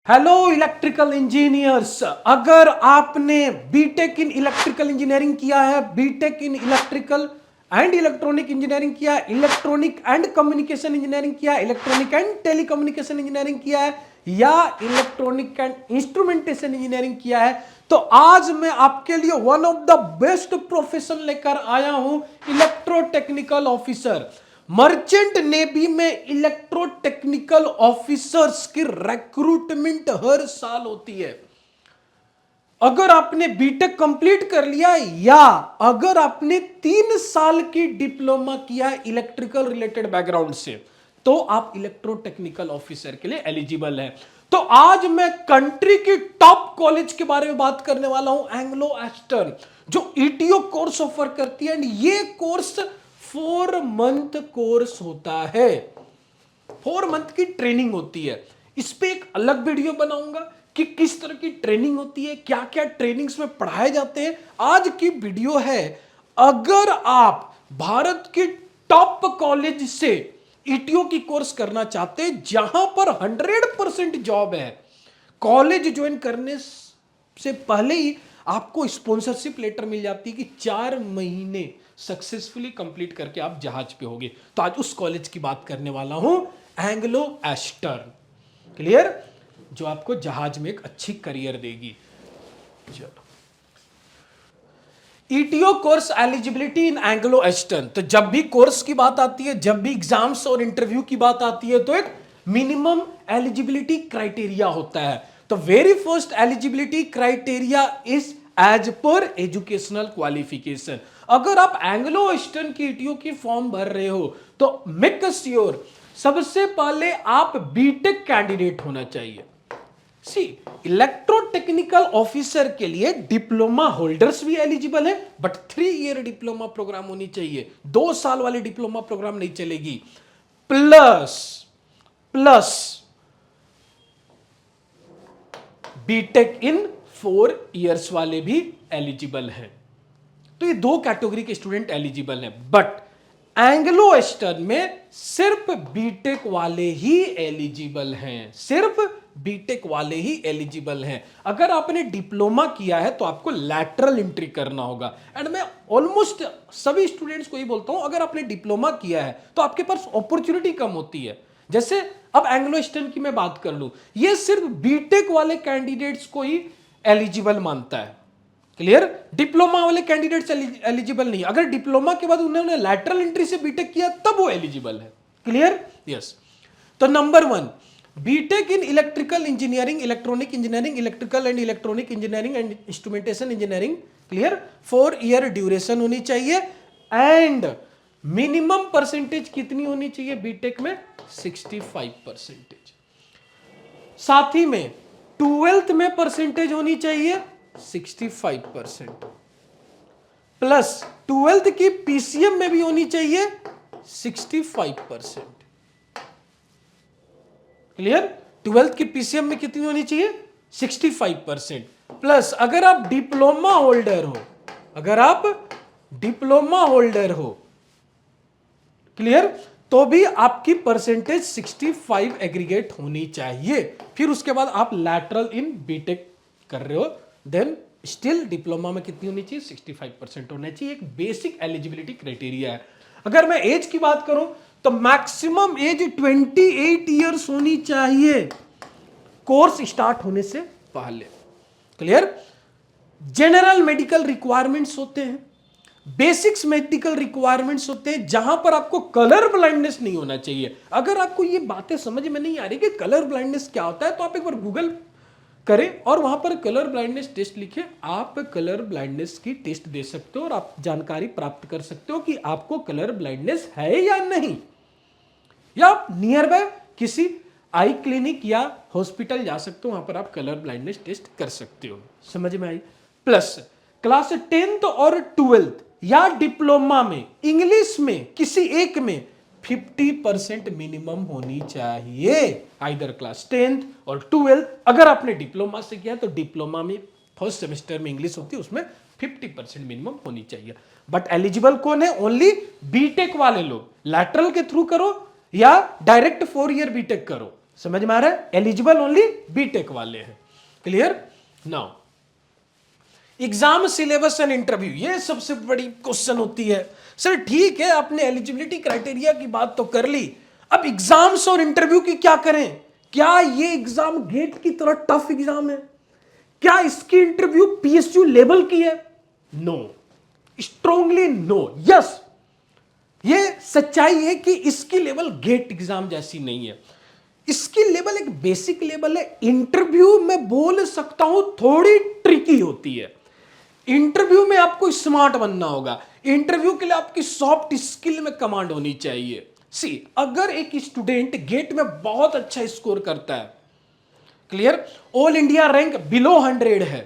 Hello electrical engineers, अगर आपने BTech in electrical engineering किया है, BTech in electrical and electronic engineering किया है, इलेक्ट्रॉनिक एंड कम्युनिकेशन इंजीनियरिंग किया है, इलेक्ट्रॉनिक एंड टेलीकम्युनिकेशन इंजीनियरिंग किया है या इलेक्ट्रॉनिक एंड इंस्ट्रूमेंटेशन इंजीनियरिंग किया है, तो आज मैं आपके लिए one of the best profession लेकर आया हूं, इलेक्ट्रोटेक्निकल ऑफिसर। मर्चेंट नेवी में इलेक्ट्रोटेक्निकल ऑफिसर्स की रिक्रूटमेंट हर साल होती है। अगर आपने बीटेक कंप्लीट कर लिया या अगर आपने 3 साल की डिप्लोमा किया है इलेक्ट्रिकल रिलेटेड बैकग्राउंड से, तो आप इलेक्ट्रोटेक्निकल ऑफिसर के लिए एलिजिबल है। तो आज मैं कंट्री की टॉप कॉलेज के बारे में बात करने वाला हूं, एंग्लो एस्टर्न, जो ईटीओ कोर्स ऑफर करती है। एंड ये कोर्स 4 मंथ कोर्स होता है, 4 मंथ की ट्रेनिंग होती है। इस पे एक अलग वीडियो बनाऊंगा कि किस तरह की ट्रेनिंग होती है, क्या क्या ट्रेनिंग्स में पढ़ाए जाते हैं। आज की वीडियो है, अगर आप भारत के टॉप कॉलेज से ईटीओ की कोर्स करना चाहते हैं जहां पर 100% जॉब है, कॉलेज ज्वाइन करने से पहले ही आपको स्पॉन्सरशिप लेटर मिल जाती है कि 4 महीने सक्सेसफुली कंप्लीट करके आप जहाज पे होगे। तो आज उस कॉलेज की बात करने वाला हूं, एंग्लो एस्टर्न। क्लियर? जो आपको जहाज में एक अच्छी करियर देगी। चलो, ईटीओ कोर्स एलिजिबिलिटी इन एंग्लो एस्टर्न। तो जब भी कोर्स की बात आती है, जब भी एग्जाम्स और इंटरव्यू की बात आती है, तो एक मिनिमम एलिजिबिलिटी क्राइटेरिया होता है। तो very first eligibility criteria is as per educational qualification. अगर आप एंग्लो ईस्टर्न की ईटीओ की फॉर्म भर रहे हो तो मेक श्योर सबसे पहले आप बीटेक कैंडिडेट होना चाहिए। सी, इलेक्ट्रोटेक्निकल ऑफिसर के लिए डिप्लोमा होल्डर्स भी एलिजिबल है, बट 3 ईयर डिप्लोमा प्रोग्राम होनी चाहिए। 2 साल वाली डिप्लोमा प्रोग्राम नहीं चलेगी। प्लस प्लस बीटेक इन 4 ईयर्स वाले भी एलिजिबल हैं। तो ये 2 कैटेगरी के स्टूडेंट एलिजिबल हैं, बट एंग्लो ईस्टर्न में सिर्फ बीटेक वाले ही एलिजिबल हैं, सिर्फ बीटेक वाले ही एलिजिबल हैं। अगर आपने डिप्लोमा किया है तो आपको लैटरल एंट्री करना होगा। एंड मैं ऑलमोस्ट सभी स्टूडेंट्स को ही बोलता हूं, अगर आपने डिप्लोमा किया है तो आपके पास अपॉर्चुनिटी कम होती है। जैसे अब एंग्लो ईस्टर्न की मैं बात कर लूं, ये सिर्फ बीटेक वाले कैंडिडेट्स को ही एलिजिबल मानता है। क्लियर? डिप्लोमा वाले कैंडिडेट्स एलिजिबल नहीं। अगर डिप्लोमा के बाद उन्होंने लैटरल एंट्री से बीटेक किया तब वो एलिजिबल है। क्लियर? यस। तो number 1, BTech in electrical engineering, electronic engineering, electrical and electronic engineering and instrumentation engineering. Clear? 4 year duration होनी चाहिए। एंड मिनिमम परसेंटेज कितनी होनी चाहिए बीटेक में? 65%। साथ ही में 12th में परसेंटेज होनी चाहिए 65%, प्लस 12th की पीसीएम में भी होनी चाहिए 65%। क्लियर? 12th की पीसीएम में कितनी होनी चाहिए? 65%। प्लस अगर आप डिप्लोमा होल्डर हो, अगर आप डिप्लोमा होल्डर हो, क्लियर, तो भी आपकी परसेंटेज 65 एग्रीगेट होनी चाहिए। फिर उसके बाद आप लैटरल इन बीटेक कर रहे हो, देन स्टिल डिप्लोमा में कितनी होनी चाहिए? 65% होना चाहिए। एक बेसिक एलिजिबिलिटी क्राइटेरिया है। अगर मैं एज की बात करूं तो मैक्सिमम एज 28 ईयर्स होनी चाहिए कोर्स स्टार्ट होने से पहले। क्लियर? जनरल मेडिकल रिक्वायरमेंट्स होते हैं, बेसिक्स मेडिकल रिक्वायरमेंट्स होते हैं, जहां पर आपको कलर ब्लाइंडनेस नहीं होना चाहिए। अगर आपको ये बातें समझ में नहीं आ रही कि कलर ब्लाइंडनेस क्या होता है, तो आप एक बार गूगल करें और वहां पर कलर ब्लाइंडनेस टेस्ट लिखे। आप कलर ब्लाइंडनेस की टेस्ट दे सकते हो और आप जानकारी प्राप्त कर सकते हो कि आपको कलर ब्लाइंडनेस है या नहीं। या आप नियर बाय किसी आई क्लिनिक या हॉस्पिटल जा सकते हो, वहां पर आप कलर ब्लाइंडनेस टेस्ट कर सकते हो। समझ में आई? प्लस क्लास 10th और 12th या डिप्लोमा में इंग्लिश में किसी एक में 50% मिनिमम होनी चाहिए, आइदर क्लास 10th और 12th। अगर आपने डिप्लोमा से किया तो डिप्लोमा में फर्स्ट सेमेस्टर में इंग्लिश होती है, उसमें 50% मिनिमम होनी चाहिए। बट एलिजिबल कौन है? ओनली बीटेक वाले लोग। लैटरल के थ्रू करो या डायरेक्ट 4 ईयर बीटेक करो, समझ में आ रहा है? एलिजिबल ओनली बीटेक वाले हैं। Clear? Now exam syllabus and interview, ये सबसे बड़ी क्वेश्चन होती है। सर ठीक है, आपने एलिजिबिलिटी क्राइटेरिया की बात तो कर ली, अब एग्जाम्स और इंटरव्यू की क्या करें? क्या ये एग्जाम गेट की तरह टफ एग्जाम है? क्या इसकी इंटरव्यू पीएसयू लेवल की है? No, strongly no, yes. ये सच्चाई है कि इसकी लेवल गेट एग्जाम जैसी नहीं है। इसकी लेवल एक बेसिक लेवल है। इंटरव्यू में बोल सकता हूं थोड़ी ट्रिकी होती है। इंटरव्यू में आपको स्मार्ट बनना होगा। इंटरव्यू के लिए आपकी सॉफ्ट स्किल में कमांड होनी चाहिए। सी, अगर एक स्टूडेंट गेट में बहुत अच्छा स्कोर करता है, clear, all India rank below 100 है,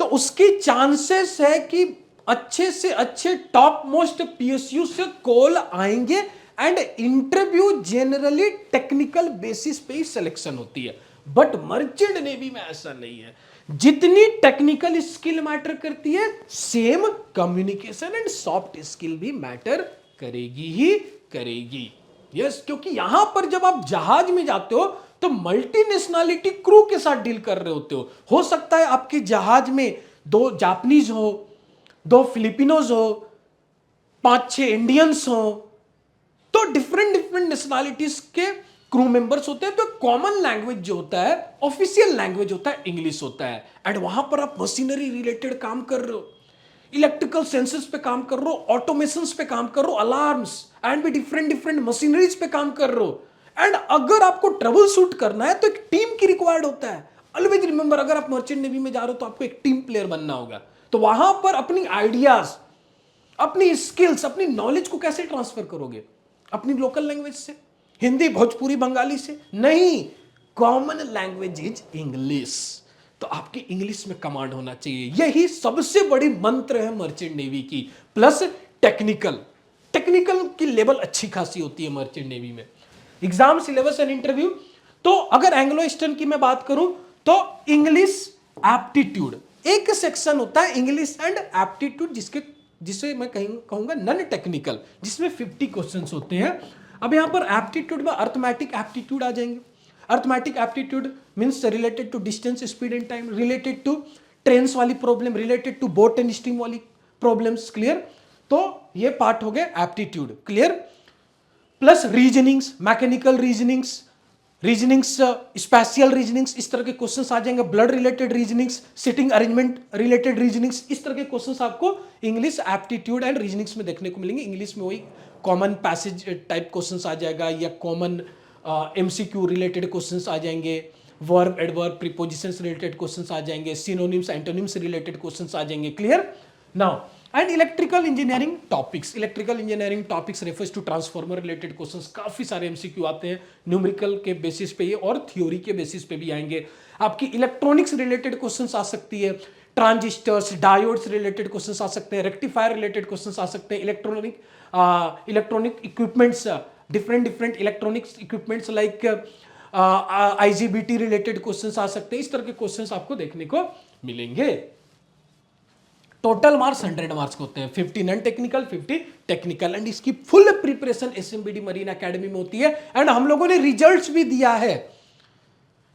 तो उसकी चांसेस है कि अच्छे से अच्छे टॉप मोस्ट पीएसयू से कॉल आएंगे and interview generally technical basis पे ही सिलेक्शन होती है। बट मर्चेंट नेवी में ऐसा नहीं है। जितनी टेक्निकल स्किल मैटर करती है, same communication and soft skill भी मैटर करेगी ही करेगी। यस, क्योंकि यहां पर जब आप जहाज में जाते हो तो मल्टीनेशनलिटी क्रू के साथ डील कर रहे होते हो सकता है आपके जहाज में 2 जापानीज हो, 2 फिलिपिनोज हो, 5-6 इंडियंस हो, तो डिफरेंट नेशनलिटीज के क्रू मेंबर्स होते हैं। तो कॉमन लैंग्वेज जो होता है, ऑफिशियल लैंग्वेज होता है, इंग्लिश होता है। एंड वहां पर आप मशीनरी रिलेटेड काम कर रहे हो, इलेक्ट्रिकल सेंसर्स पे काम कर रहे हो, ऑटोमेशंस पे काम कर रहे हो, अलार्म्स एंड भी डिफरेंट मशीनरीज पे काम कर रहे हो। एंड अगर आपको ट्रबल शूट करना है तो एक टीम की रिक्वायर्ड होता है। ऑलवेज रिमेंबर, अगर आप मर्चेंट नेवी में जा रहे हो तो आपको एक टीम प्लेयर बनना होगा। तो वहां पर अपनी आइडियाज, अपनी स्किल्स, अपनी नॉलेज को कैसे ट्रांसफर करोगे? अपनी लोकल लैंग्वेज से, हिंदी, भोजपुरी, बंगाली से नहीं। Common language is English. तो आपकी इंग्लिश में कमांड होना चाहिए। यही सबसे बड़ी मंत्र है मर्चेंट नेवी की। प्लस टेक्निकल की लेवल अच्छी खासी होती है मर्चेंट नेवी में। एग्जाम सिलेबस एंड इंटरव्यू, तो अगर एंग्लो ईस्टर्न की मैं बात करूं तो इंग्लिश एप्टीट्यूड एक सेक्शन होता है, इंग्लिश एंड एप्टीट्यूड, जिसे मैं कहूंगा नॉन टेक्निकल, जिसमें 50 क्वेश्चंस होते हैं। अब यहां पर एप्टीट्यूड में अर्थमेटिक एप्टीट्यूड आ जाएंगे। Arithmetic aptitude means related to distance, speed and time, related to trains वाली problem, related to boat and steam वाली प्रॉब्लम्स। क्लियर? तो ये पार्ट हो गए aptitude. Clear? Plus reasonings, mechanical reasonings, spatial reasonings, इस तरह के क्वेश्चंस आ जाएंगे। Blood related reasonings, sitting arrangement related reasonings, इस तरह के क्वेश्चंस आपको इंग्लिश एप्टीट्यूड एंड रीजनिंग्स में देखने को मिलेंगे। इंग्लिश में वही कॉमन पैसेज टाइप क्वेश्चंस आ जाएगा, या कॉमन एमसीक्यू रिलेटेड क्वेश्चंस आ जाएंगे, verb, adverb, prepositions related questions आ जाएंगे, सिनोनिम्स, एंटोनिम्स रिलेटेड क्वेश्चंस आ जाएंगे। Clear? Now and electrical engineering topics refers to transformer related questions. काफी सारे एमसीक्यू आते हैं न्यूमेरिकल के बेसिस पे और थ्योरी के बेसिस पे भी आएंगे। आपकी इलेक्ट्रॉनिक्स रिलेटेड क्वेश्चंस आ सकती है, ट्रांजिस्टर्स, डायोड्स रिलेटेड क्वेश्चंस आ सकते हैं, रेक्टिफायर रिलेटेड क्वेश्चंस आ सकते हैं, electronic equipments, different electronics equipments like IGBT related questions आ सकते हैं। इस तरह के क्वेश्चंस आपको देखने को मिलेंगे। टोटल मार्क्स 100 मार्क्स होते हैं, 50 नॉन टेक्निकल, 50 टेक्निकल। एंड इसकी फुल प्रिपरेशन एसएमबीडी मरीन एकेडमी में होती है। एंड हम लोगों ने रिजल्ट्स भी दिया है।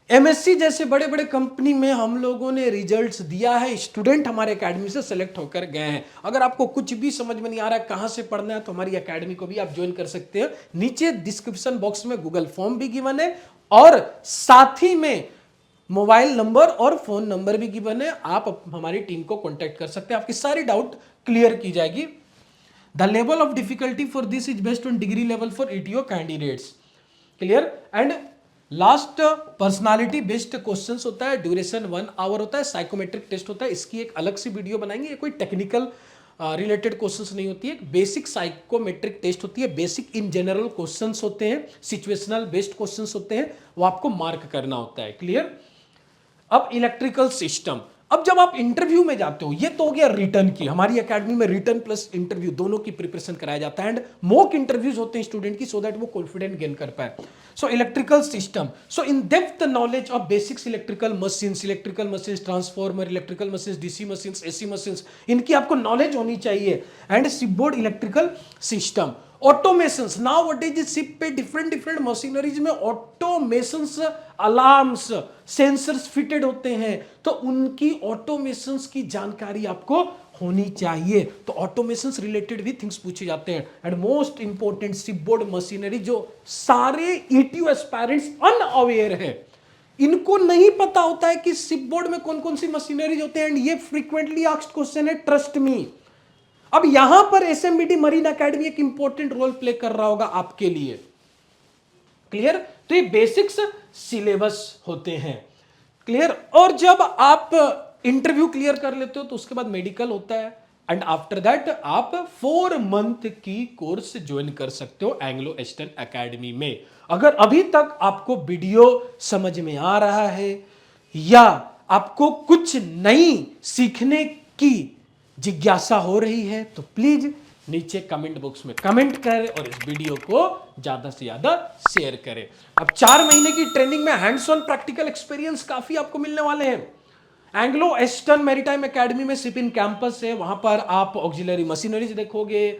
एमएससी जैसे बड़े बड़े कंपनी में हम लोगों ने रिजल्ट्स दिया है। स्टूडेंट हमारे एकेडमी से सेलेक्ट होकर गए हैं। अगर आपको कुछ भी समझ में नहीं आ रहा है कहां से पढ़ना है, तो हमारी एकेडमी को भी आप ज्वाइन कर सकते हैं। नीचे डिस्क्रिप्शन बॉक्स में गूगल फॉर्म भी गिवन है और साथ ही में मोबाइल नंबर और फोन नंबर भी गिवन है। आप हमारी टीम को कांटेक्ट कर सकते हैं, आपकी सारी डाउट क्लियर की जाएगी। The level of difficulty for this is based on degree level for ETO candidates. Clear? And last personality based questions होता है, ड्यूरेशन 1 आवर होता है, साइकोमेट्रिक टेस्ट होता है। इसकी एक अलग सी वीडियो बनाएंगे। ये कोई टेक्निकल रिलेटेड क्वेश्चंस नहीं होती है, बेसिक साइकोमेट्रिक टेस्ट होती है। बेसिक इन जनरल क्वेश्चंस होते हैं, सिचुएशनल बेस्ड क्वेश्चंस होते हैं, वो आपको मार्क करना होता है। क्लियर? अब इलेक्ट्रिकल सिस्टम, अब जब आप इंटरव्यू में जाते हो, ये तो हो गया रिटर्न की। हमारी एकेडमी में रिटर्न प्लस इंटरव्यू दोनों की प्रिपरेशन कराया जाता है। एंड मॉक इंटरव्यूज होते हैं स्टूडेंट की, सो दैट वो कॉन्फिडेंट गेन कर पाए। So electrical system, so in depth knowledge of basics electrical machines, transformer, electrical machines, DC machines, AC machines, इनकी आपको नॉलेज होनी चाहिए। And shipboard electrical system, automations, now what is ship पे different machineries में automations, alarms, sensors fitted होते हैं, तो उनकी ऑटोमेशंस की जानकारी आपको होनी चाहिए। तो ऑटोमेशंस रिलेटेड भी थिंग्स पूछे जाते हैं। एंड मोस्ट इंपॉर्टेंट, शिपबोर्ड मशीनरी, जो सारे ईटीओ एस्पायरेंट्स अनअवेयर है, इनको नहीं पता होता है कि शिपबोर्ड में कौन कौन सी मशीनरीज होते हैं। एंड ये फ्रीक्वेंटली आस्क्ड क्वेश्चन है, ट्रस्ट मी। अब यहां पर एसएमबीडी मरीन एकेडमी एक इंपॉर्टेंट रोल प्ले कर रहा होगा आपके लिए। क्लियर? तो ये बेसिक्स सिलेबस होते हैं। क्लियर? और जब आप इंटरव्यू क्लियर कर लेते हो तो उसके बाद मेडिकल होता है, एंड आफ्टर दैट आप 4 मंथ की कोर्स ज्वाइन कर सकते हो एंग्लो ईस्टर्न एकेडमी में। अगर अभी तक आपको वीडियो समझ में आ रहा है या आपको कुछ नई सीखने की जिज्ञासा हो रही है तो प्लीज नीचे कमेंट बॉक्स में कमेंट करें और इस वीडियो को ज्यादा से ज्यादा शेयर करें। अब 4 महीने की ट्रेनिंग में हैंड्स ऑन प्रैक्टिकल एक्सपीरियंस काफी आपको मिलने वाले हैं। एंग्लो ईस्टर्न मैरीटाइम एकेडमी में शिपिंग कैंपस है, वहां पर आप ऑक्सिलरी मशीनरीज देखोगे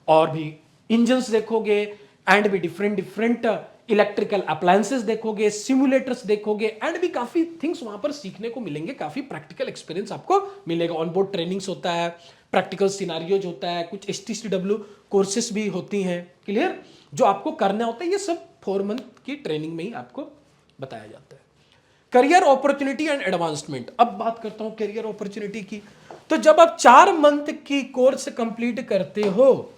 और भी इंजन्स देखोगे, एंड भी डिफरेंट इलेक्ट्रिकल अप्लायंसेस देखोगे, सिमुलेटर्स देखोगे, एंड भी काफी थिंग्स वहां पर सीखने को मिलेंगे। काफी प्रैक्टिकल एक्सपीरियंस आपको मिलेगा। ऑन बोर्ड ट्रेनिंग्स होता है, प्रैक्टिकल सिनारियोज होता है, कुछ HTCW कोर्सेस भी होती हैं। क्लियर? जो आपको करना होता है, ये सब 4 मंथ की ट्रेनिंग में ही आपको बताया जाता है। करियर अपॉर्चुनिटी एंड एडवांसमेंट, अब बात करता हूं करियर अपॉर्चुनिटी की। तो जब आप 4 मंथ की कोर्स कंप्लीट करते हो,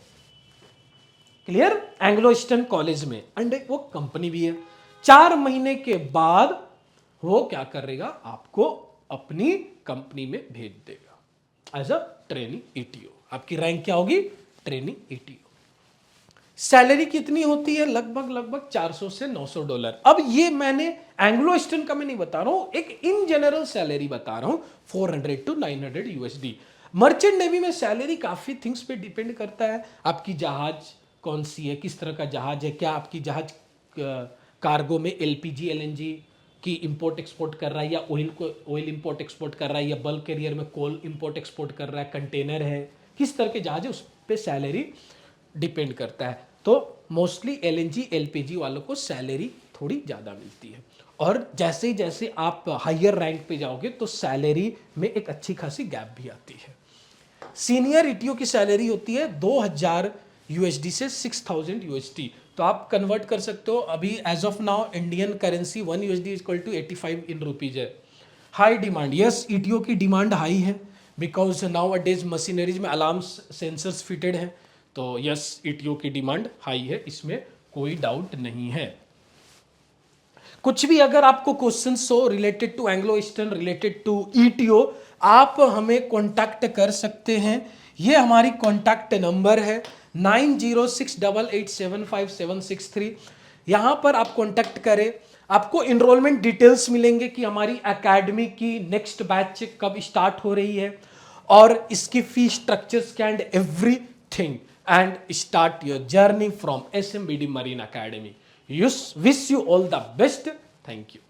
क्लियर, एंग्लो ईस्टर्न कॉलेज में, एंड वो कंपनी भी है, 4 महीने के बाद वो क्या करेगा, आपको अपनी कंपनी में भेज देगा एज अ ट्रेनिंग ईटीओ। आपकी रैंक क्या होगी? Training ETO. सैलरी कितनी होती है? लगभग 400 से $900। अब ये मैंने एंग्लो ईस्टर्न का मैं नहीं बता रहा हूं, एक इन जनरल सैलरी बता रहा हूं, 400 to 900 USD। मर्चेंट नेवी में सैलरी काफी थिंग्स पे डिपेंड करता है। आपकी जहाज कौन सी है, किस तरह का जहाज है, क्या आपकी जहाज कार्गो में LPG LNG की इंपोर्ट एक्सपोर्ट कर रहा है, या ऑयल इंपोर्ट एक्सपोर्ट कर रहा है, या बल्क कैरियर में कोल इंपोर्ट एक्सपोर्ट कर रहा है, कंटेनर है, किस तरह के जहाज है, उस पर सैलरी डिपेंड करता है। तो मोस्टली LNG LPG वालों को सैलरी थोड़ी ज़्यादा मिलती है, और जैसे जैसे आप हायर रैंक पे जाओगे तो सैलरी में एक अच्छी खासी गैप भी आती है। सीनियर ईटीओ की सैलरी होती है 2000 USD से 6000 USD। तो आप कन्वर्ट कर सकते हो, अभी as of now Indian currency 1 USD equal to 85 in rupees है। हाई डिमांड, यस, ईटीओ की डिमांड हाई है, because nowadays machineries में अलार्म्स सेंसर्स फिटेड हैं, तो यस, ईटीओ की डिमांड हाई है, इसमें कोई डाउट नहीं है। कुछ भी अगर आपको क्वेश्चंस हो related to Anglo Eastern, related to ETO, आप हमें कांटेक्ट कर सकते हैं। ये हमारी कांटेक्ट नंबर है 9068875763। यहाँ पर आप कांटेक्ट करें, आपको इनरोलमेंट डिटेल्स मिलेंगे कि हमारी एकेडमी की नेक्स्ट बैच कब स्टार्ट हो रही है, और इसकी फी स्ट्रक्चर्स क्या, and everything, and start your journey from SMBD Marine Academy. Wish you all the best. Thank you.